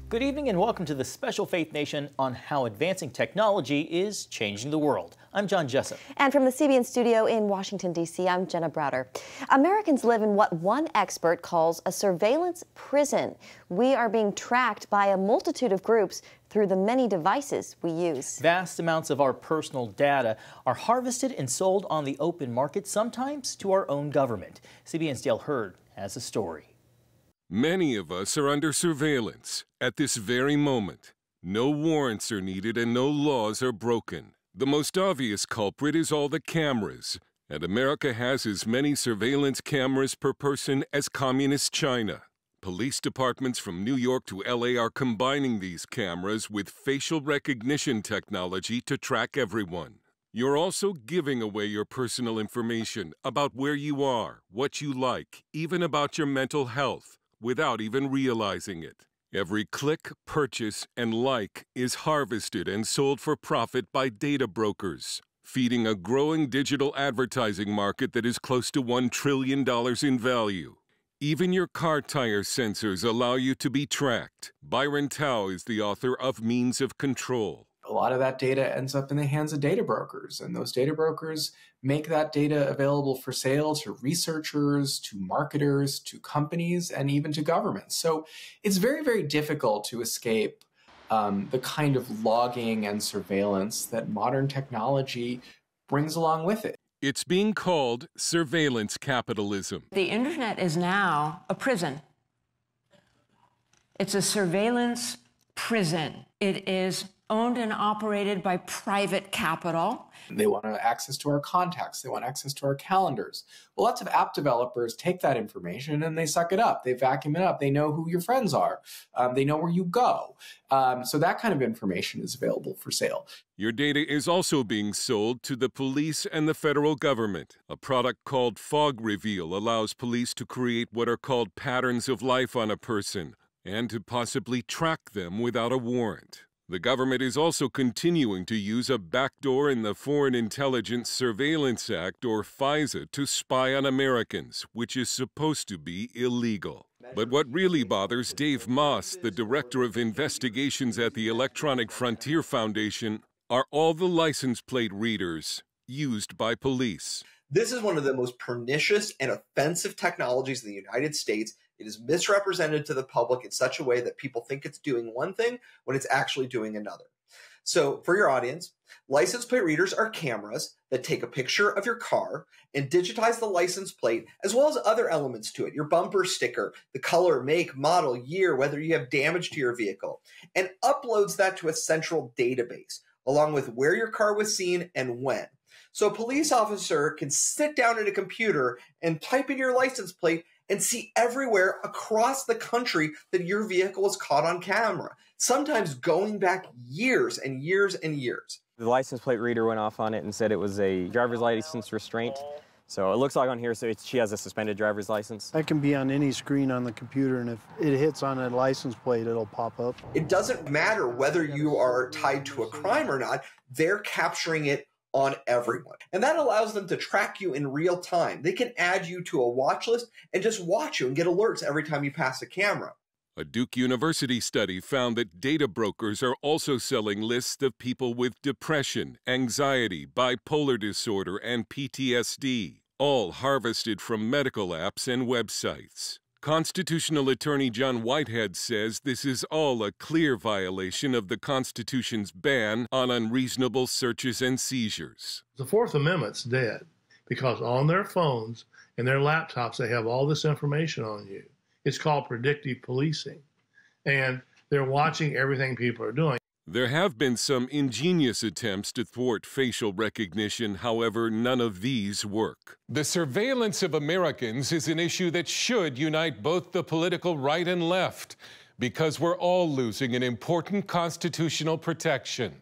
Good evening and welcome to the Special Faith Nation on how advancing technology is changing the world. I'm John Jessup. And from the CBN studio in Washington, D.C., I'm Jenna Browder. Americans live in what one expert calls a surveillance prison. We are being tracked by a multitude of groups through the many devices we use. Vast amounts of our personal data are harvested and sold on the open market, sometimes to our own government. CBN's Dale Hurd has a story. Many of us are under surveillance at this very moment. No warrants are needed and no laws are broken. The most obvious culprit is all the cameras, and America has as many surveillance cameras per person as communist China. Police departments from New York to LA are combining these cameras with facial recognition technology to track everyone. You're also giving away your personal information about where you are, what you like, even about your mental health, without even realizing it. Every click, purchase, and like is harvested and sold for profit by data brokers, feeding a growing digital advertising market that is close to $1 trillion in value. Even your car tire sensors allow you to be tracked. Byron Tao is the author of Means of Control. A lot of that data ends up in the hands of data brokers, and those data brokers make that data available for sale to researchers, to marketers, to companies, and even to governments. So it's very, very difficult to escape the kind of logging and surveillance that modern technology brings along with it. It's being called surveillance capitalism. The internet is now a prison. It's a surveillance prison. It is owned and operated by private capital. They want access to our contacts. They want access to our calendars. Well, lots of app developers take that information and they suck it up. They vacuum it up. They know who your friends are. They know where you go. So that kind of information is available for sale. Your data is also being sold to the police and the federal government. A product called Fog Reveal allows police to create what are called patterns of life on a person and to possibly track them without a warrant. The government is also continuing to use a backdoor in the Foreign Intelligence Surveillance Act, or FISA, to spy on Americans, which is supposed to be illegal. But what really bothers Dave Moss, the Director of Investigations at the Electronic Frontier Foundation, are all the license plate readers used by police. This is one of the most pernicious and offensive technologies in the United States. It is misrepresented to the public in such a way that people think it's doing one thing when it's actually doing another. So for your audience, license plate readers are cameras that take a picture of your car and digitize the license plate as well as other elements to it, your bumper sticker, the color, make, model, year, whether you have damage to your vehicle, and uploads that to a central database along with where your car was seen and when. So a police officer can sit down at a computer and type in your license plate and see everywhere across the country that your vehicle was caught on camera, sometimes going back years and years and years. The license plate reader went off on it and said it was a driver's license restraint. So it looks like on here, so she has a suspended driver's license. That can be on any screen on the computer, and if it hits on a license plate, it'll pop up. It doesn't matter whether you are tied to a crime or not, they're capturing it on everyone. And that allows them to track you in real time. They can add you to a watch list and just watch you and get alerts every time you pass a camera. A Duke University study found that data brokers are also selling lists of people with depression, anxiety, bipolar disorder, and PTSD, all harvested from medical apps and websites. Constitutional attorney John Whitehead says this is all a clear violation of the Constitution's ban on unreasonable searches and seizures. The Fourth Amendment's dead because on their phones and their laptops, they have all this information on you. It's called predictive policing, and they're watching everything people are doing. There have been some ingenious attempts to thwart facial recognition, however, none of these work. The surveillance of Americans is an issue that should unite both the political right and left, because we're all losing an important constitutional protection.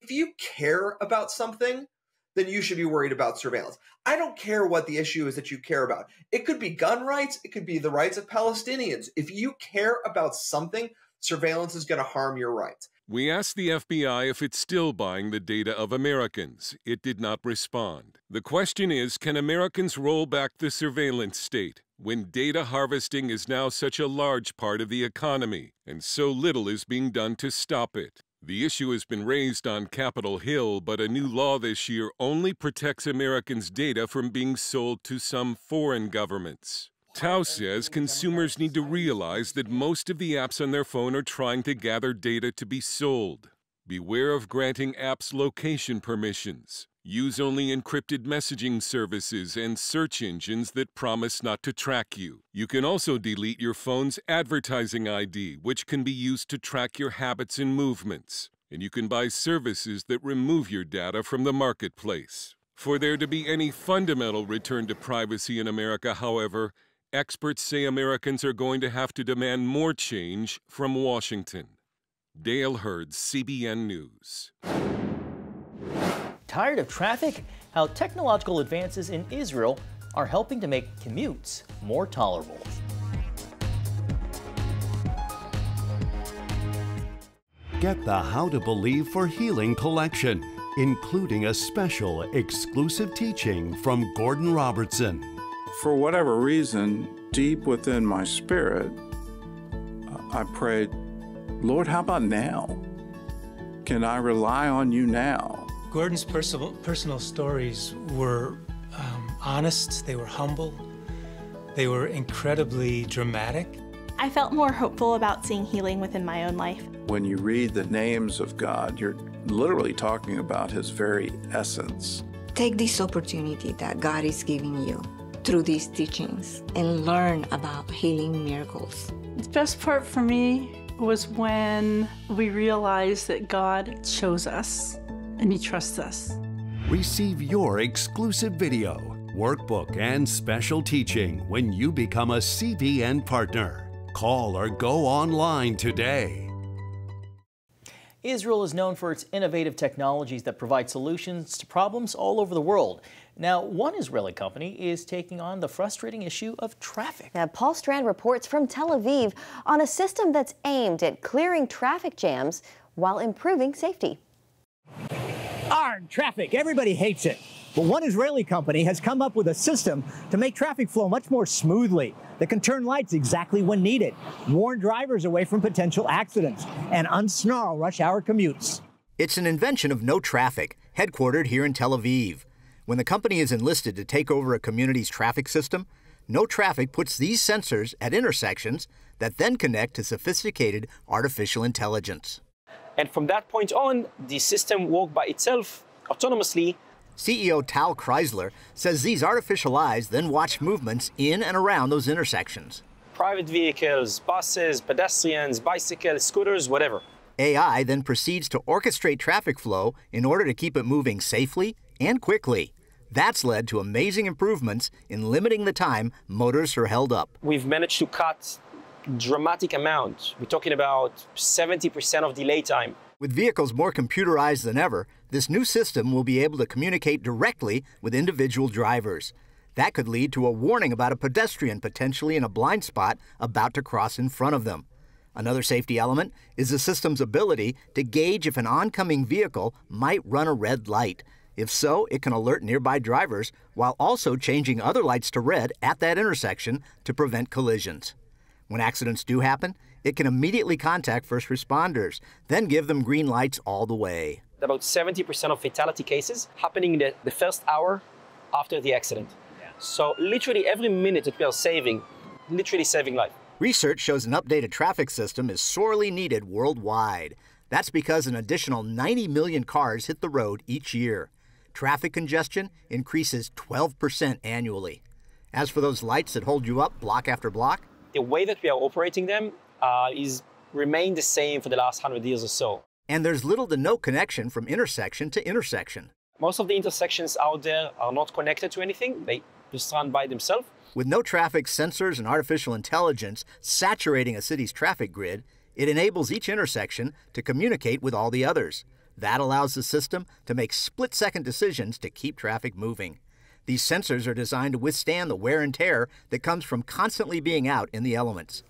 If you care about something, then you should be worried about surveillance. I don't care what the issue is that you care about. It could be gun rights, it could be the rights of Palestinians. If you care about something, surveillance is going to harm your rights. We asked the FBI if it's still buying the data of Americans. It did not respond. The question is, can Americans roll back the surveillance state when data harvesting is now such a large part of the economy and so little is being done to stop it? The issue has been raised on Capitol Hill, but a new law this year only protects Americans' data from being sold to some foreign governments. Tao says consumers need to realize that most of the apps on their phone are trying to gather data to be sold. Beware of granting apps location permissions. Use only encrypted messaging services and search engines that promise not to track you. You can also delete your phone's advertising ID, which can be used to track your habits and movements. And you can buy services that remove your data from the marketplace. For there to be any fundamental return to privacy in America, however, experts say Americans are going to have to demand more change from Washington. Dale Hurd, CBN News. Tired of traffic? How technological advances in Israel are helping to make commutes more tolerable. Get the How to Believe for Healing collection, including a special exclusive teaching from Gordon Robertson. For whatever reason, deep within my spirit, I prayed, Lord, how about now? Can I rely on you now? Gordon's personal stories were honest, they were humble, they were incredibly dramatic. I felt more hopeful about seeing healing within my own life. When you read the names of God, you're literally talking about his very essence. Take this opportunity that God is giving you through these teachings and learn about healing miracles. The best part for me was when we realized that God chose us and he trusts us. Receive your exclusive video, workbook, and special teaching when you become a CBN partner. Call or go online today. Israel is known for its innovative technologies that provide solutions to problems all over the world. Now, one Israeli company is taking on the frustrating issue of traffic. Now, Paul Strand reports from Tel Aviv on a system that's aimed at clearing traffic jams while improving safety. Arg, traffic, everybody hates it. But one Israeli company has come up with a system to make traffic flow much more smoothly, that can turn lights exactly when needed, warn drivers away from potential accidents, and unsnarl rush hour commutes. It's an invention of No Traffic, headquartered here in Tel Aviv. When the company is enlisted to take over a community's traffic system, No Traffic puts these sensors at intersections that then connect to sophisticated artificial intelligence. And from that point on, the system worked by itself autonomously. CEO Tal Chrysler says these artificial eyes then watch movements in and around those intersections. Private vehicles, buses, pedestrians, bicycles, scooters, whatever. AI then proceeds to orchestrate traffic flow in order to keep it moving safely and quickly. That's led to amazing improvements in limiting the time motorists are held up. We've managed to cut dramatic amount. We're talking about 70% of delay time. With vehicles more computerized than ever, this new system will be able to communicate directly with individual drivers. That could lead to a warning about a pedestrian potentially in a blind spot about to cross in front of them. Another safety element is the system's ability to gauge if an oncoming vehicle might run a red light. If so, it can alert nearby drivers while also changing other lights to red at that intersection to prevent collisions. When accidents do happen, it can immediately contact first responders, then give them green lights all the way. About 70% of fatality cases happening in the first hour after the accident. So literally every minute that we are saving, literally saving life. Research shows an updated traffic system is sorely needed worldwide. That's because an additional 90 million cars hit the road each year. Traffic congestion increases 12% annually. As for those lights that hold you up block after block, the way that we are operating them is remained the same for the last 100 years or so. And there's little to no connection from intersection to intersection. Most of the intersections out there are not connected to anything. They just run by themselves. With No Traffic sensors and artificial intelligence saturating a city's traffic grid, it enables each intersection to communicate with all the others. That allows the system to make split-second decisions to keep traffic moving. These sensors are designed to withstand the wear and tear that comes from constantly being out in the elements.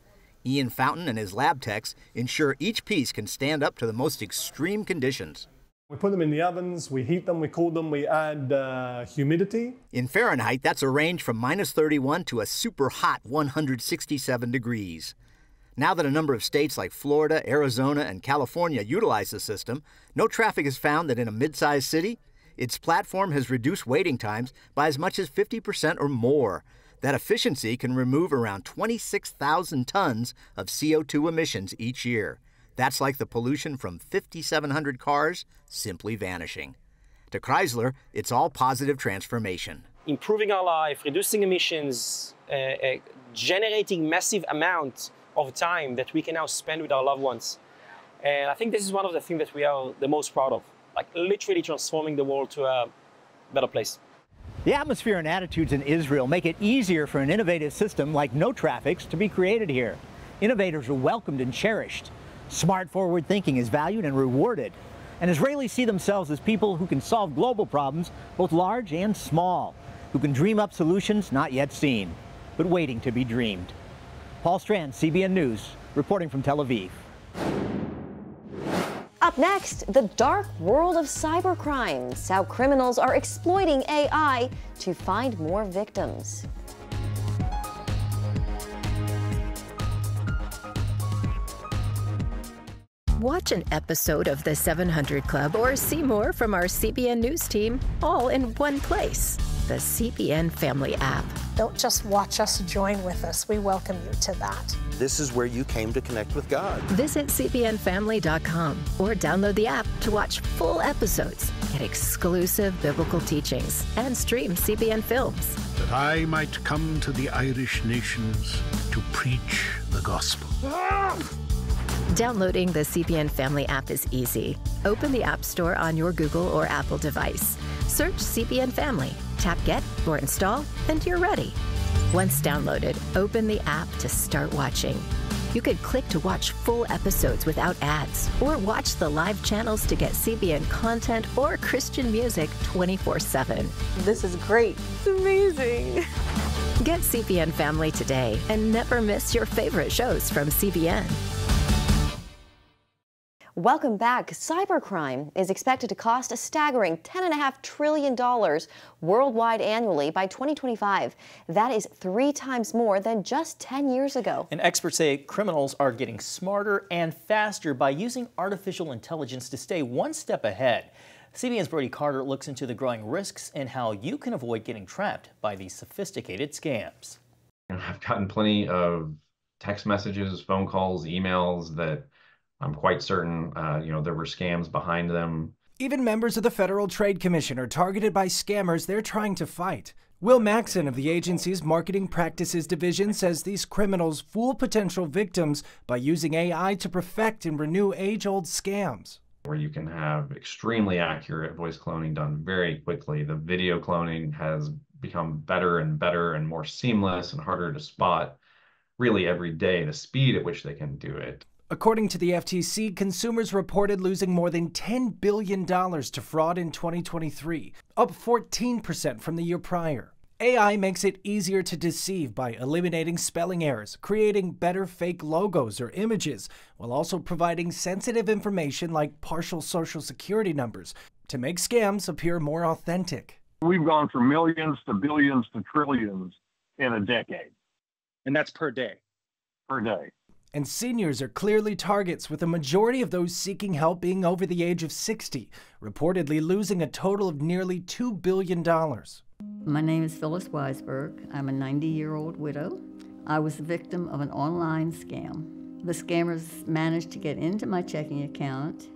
Ian Fountain and his lab techs ensure each piece can stand up to the most extreme conditions. We put them in the ovens, we heat them, we cool them, we add humidity. In Fahrenheit, that's a range from -31 to a super hot 167 degrees. Now that a number of states like Florida, Arizona, and California utilize the system, no traffic is found that in a mid-sized city, its platform has reduced waiting times by as much as 50% or more. That efficiency can remove around 26,000 tons of CO2 emissions each year. That's like the pollution from 5,700 cars simply vanishing. To Chrysler, it's all positive transformation. Improving our life, reducing emissions, generating massive amounts of time that we can now spend with our loved ones. And I think this is one of the things that we are the most proud of, like literally transforming the world to a better place. The atmosphere and attitudes in Israel make it easier for an innovative system like No Traffic's to be created here. Innovators are welcomed and cherished. Smart forward thinking is valued and rewarded. And Israelis see themselves as people who can solve global problems, both large and small, who can dream up solutions not yet seen, but waiting to be dreamed. Paul Strand, CBN News, reporting from Tel Aviv. Up next, the dark world of cybercrimes, how criminals are exploiting AI to find more victims. Watch an episode of The 700 Club or see more from our CBN News team all in one place. The CBN Family app. Don't just watch us, join with us. We welcome you to that. This is where you came to connect with God. Visit cbnfamily.com or download the app to watch full episodes, get exclusive biblical teachings, and stream CBN films. That I might come to the Irish nations to preach the gospel. Downloading the CBN Family app is easy. Open the App Store on your Google or Apple device. Search CBN Family, tap Get or Install, and you're ready. Once downloaded, open the app to start watching. You could click to watch full episodes without ads, or watch the live channels to get CBN content or Christian music 24/7. This is great. It's amazing. Get CBN Family today and never miss your favorite shows from CBN. Welcome back. Cybercrime is expected to cost a staggering $10.5 trillion worldwide annually by 2025. That is 3 times more than just 10 years ago. And experts say criminals are getting smarter and faster by using artificial intelligence to stay one step ahead. CBN's Brody Carter looks into the growing risks and how you can avoid getting trapped by these sophisticated scams. I've gotten plenty of text messages, phone calls, emails that I'm quite certain, there were scams behind them. Even members of the Federal Trade Commission are targeted by scammers they're trying to fight. Will Maxson of the agency's Marketing Practices Division says these criminals fool potential victims by using AI to perfect and renew age-old scams. Where you can have extremely accurate voice cloning done very quickly. The video cloning has become better and better and more seamless and harder to spot really every day, the speed at which they can do it. According to the FTC, consumers reported losing more than $10 billion to fraud in 2023, up 14% from the year prior. AI makes it easier to deceive by eliminating spelling errors, creating better fake logos or images, while also providing sensitive information like partial social security numbers to make scams appear more authentic. We've gone from millions to billions to trillions in a decade. And that's per day. Per day. And seniors are clearly targets, with a majority of those seeking help being over the age of 60, reportedly losing a total of nearly $2 billion. My name is Phyllis Weisberg. I'm a 90-year-old widow. I was the victim of an online scam. The scammers managed to get into my checking account.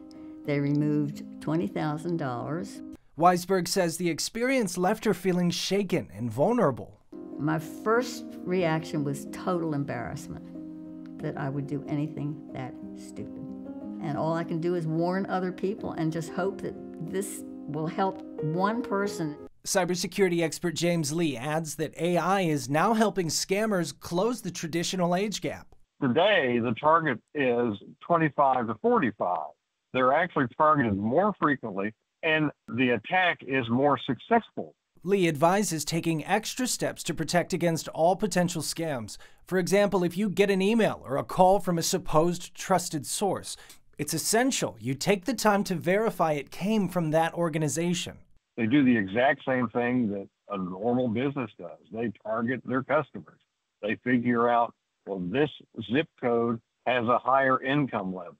They removed $20,000. Weisberg says the experience left her feeling shaken and vulnerable. My first reaction was total embarrassment, that I would do anything that stupid. And all I can do is warn other people and just hope that this will help one person. Cybersecurity expert James Lee adds that AI is now helping scammers close the traditional age gap. Today, the target is 25 to 45. They're actually targeted more frequently, and the attack is more successful. Lee advises taking extra steps to protect against all potential scams. For example, if you get an email or a call from a supposed trusted source, it's essential you take the time to verify it came from that organization. They do the exact same thing that a normal business does. They target their customers. They figure out, well, this zip code has a higher income level.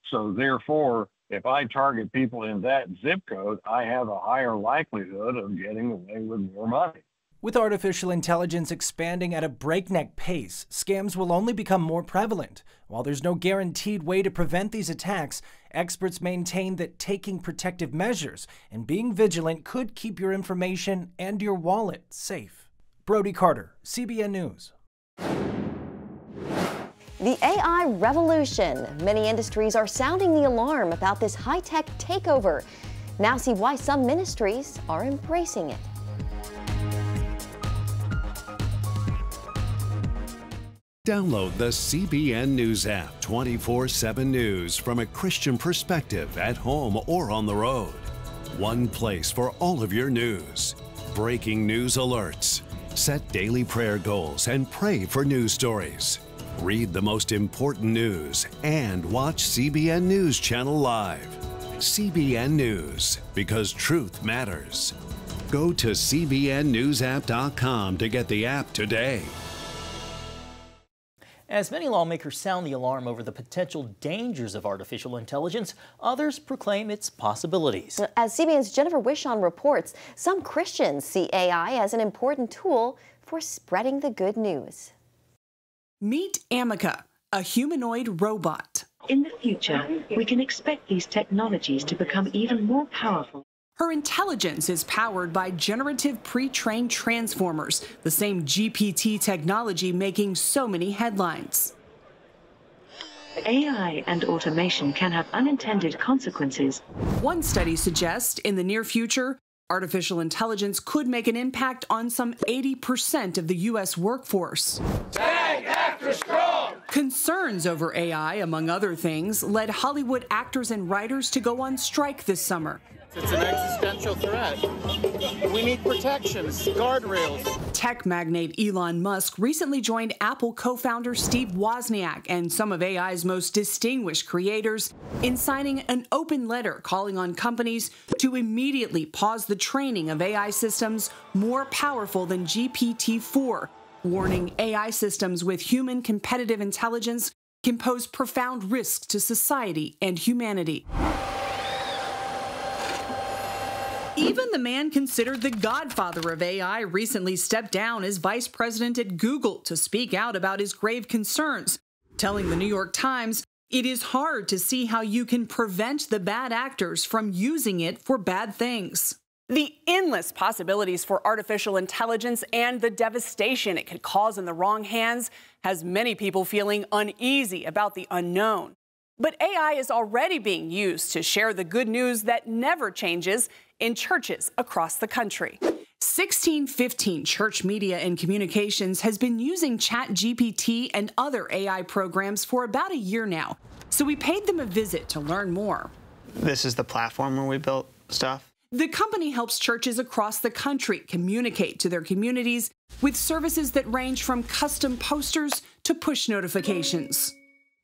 So therefore, if I target people in that zip code, I have a higher likelihood of getting away with more money. With artificial intelligence expanding at a breakneck pace, scams will only become more prevalent. While there's no guaranteed way to prevent these attacks, experts maintain that taking protective measures and being vigilant could keep your information and your wallet safe. Brody Carter, CBN News. The AI revolution. Many industries are sounding the alarm about this high-tech takeover. Now see why some ministries are embracing it. Download the CBN News app, 24/7 news from a Christian perspective at home or on the road. One place for all of your news. Breaking news alerts. Set daily prayer goals and pray for news stories. Read the most important news and watch CBN News Channel live. CBN News, because truth matters. Go to cbnnewsapp.com to get the app today. As many lawmakers sound the alarm over the potential dangers of artificial intelligence, others proclaim its possibilities. As CBN's Jennifer Wishon reports, some Christians see AI as an important tool for spreading the good news. Meet Amica, a humanoid robot. In the future, we can expect these technologies to become even more powerful. Her intelligence is powered by generative pre-trained transformers, the same GPT technology making so many headlines. AI and automation can have unintended consequences. One study suggests in the near future, artificial intelligence could make an impact on some 80% of the U.S. workforce. Tag extra strong! Concerns over AI, among other things, led Hollywood actors and writers to go on strike this summer. It's an existential threat. We need protections, guardrails. Tech magnate Elon Musk recently joined Apple co-founder Steve Wozniak and some of AI's most distinguished creators in signing an open letter calling on companies to immediately pause the training of AI systems more powerful than GPT-4, warning AI systems with human competitive intelligence can pose profound risks to society and humanity. Even the man considered the godfather of AI recently stepped down as vice president at Google to speak out about his grave concerns, telling the New York Times, "It is hard to see how you can prevent the bad actors from using it for bad things." The endless possibilities for artificial intelligence and the devastation it could cause in the wrong hands has many people feeling uneasy about the unknown. But AI is already being used to share the good news that never changes in churches across the country. 1615 Church Media and Communications has been using ChatGPT and other AI programs for about a year now, so we paid them a visit to learn more. This is the platform where we built stuff? The company helps churches across the country communicate to their communities with services that range from custom posters to push notifications.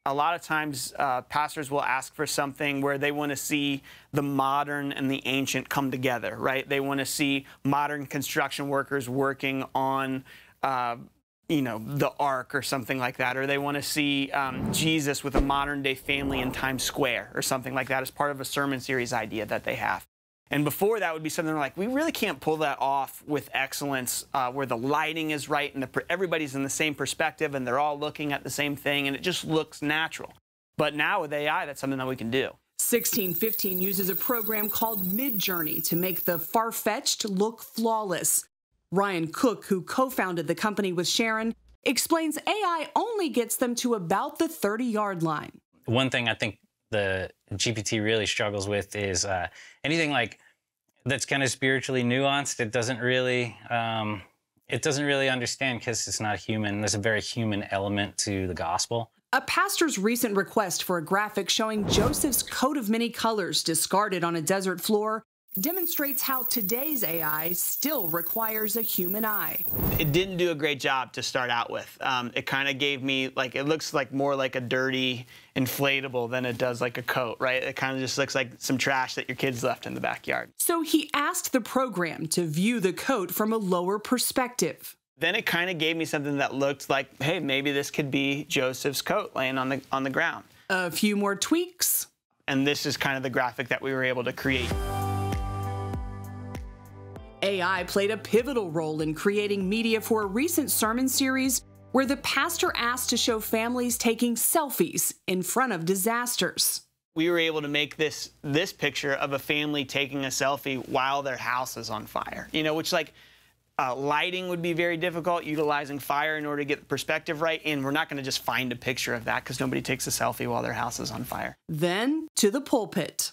A lot of times, pastors will ask for something where they want to see the modern and the ancient come together, right? They want to see modern construction workers working on, the ark or something like that, or they want to see Jesus with a modern-day family in Times Square or something like that as part of a sermon series idea that they have. And before that would be something like, we really can't pull that off with excellence where the lighting is right and everybody's in the same perspective and they're all looking at the same thing and it just looks natural. But now with AI, that's something that we can do. 1615 uses a program called Midjourney to make the far-fetched look flawless. Ryan Cook, who co-founded the company with Sharon, explains AI only gets them to about the 30-yard line. One thing I think the GPT really struggles with is anything like that's kind of spiritually nuanced. It doesn't really understand because it's not human. There's a very human element to the gospel. A pastor's recent request for a graphic showing Joseph's coat of many colors discarded on a desert floor demonstrates how today's AI still requires a human eye. It didn't do a great job to start out with. It kind of gave me, like, it looks like more like a dirty inflatable than it does like a coat, right? It kind of just looks like some trash that your kids left in the backyard. So he asked the program to view the coat from a lower perspective. Then it kind of gave me something that looked like, hey, maybe this could be Joseph's coat laying on the ground. A few more tweaks. And this is kind of the graphic that we were able to create. AI played a pivotal role in creating media for a recent sermon series where the pastor asked to show families taking selfies in front of disasters. We were able to make this picture of a family taking a selfie while their house is on fire, you know, which, like, lighting would be very difficult, utilizing fire in order to get the perspective right, and we're not going to just find a picture of that because nobody takes a selfie while their house is on fire. Then to the pulpit.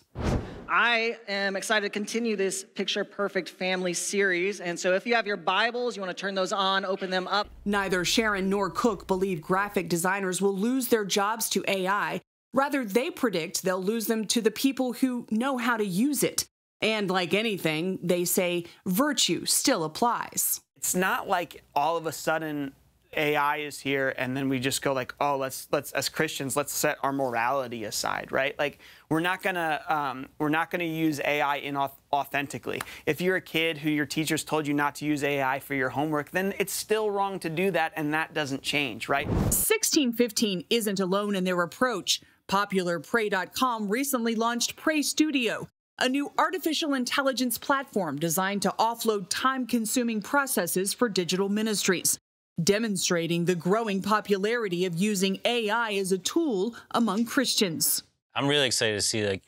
I am excited to continue this Picture Perfect Family series, and so if you have your Bibles, you want to turn those on, open them up. Neither Sharon nor Cook believe graphic designers will lose their jobs to AI. Rather, they predict they'll lose them to the people who know how to use it. And like anything, they say virtue still applies. It's not like all of a sudden AI is here and then we just go like, oh, let's as Christians, let's set our morality aside, right? Like, we're not gonna use AI inauthentically. If you're a kid who your teachers told you not to use AI for your homework, then it's still wrong to do that, and that doesn't change, right? 1615 isn't alone in their approach. Popular Pray.com recently launched Pray Studio, a new artificial intelligence platform designed to offload time-consuming processes for digital ministries, demonstrating the growing popularity of using AI as a tool among Christians. I'm really excited to see, like,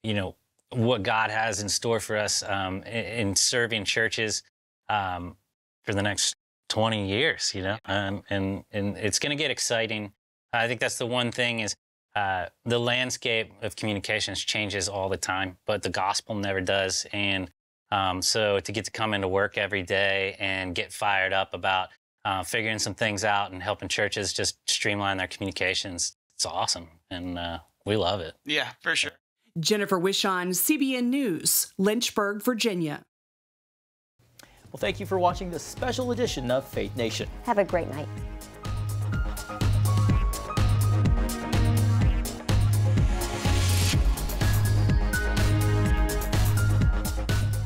you know, what God has in store for us in serving churches for the next 20 years, you know, and it's going to get exciting. I think that's the one thing is the landscape of communications changes all the time, but the gospel never does. And so to get to come into work every day and get fired up about figuring some things out and helping churches just streamline their communications, it's awesome. And we love it. Yeah, for sure. Jennifer Wishon, CBN News, Lynchburg, Virginia. Well, thank you for watching this special edition of Faith Nation. Have a great night.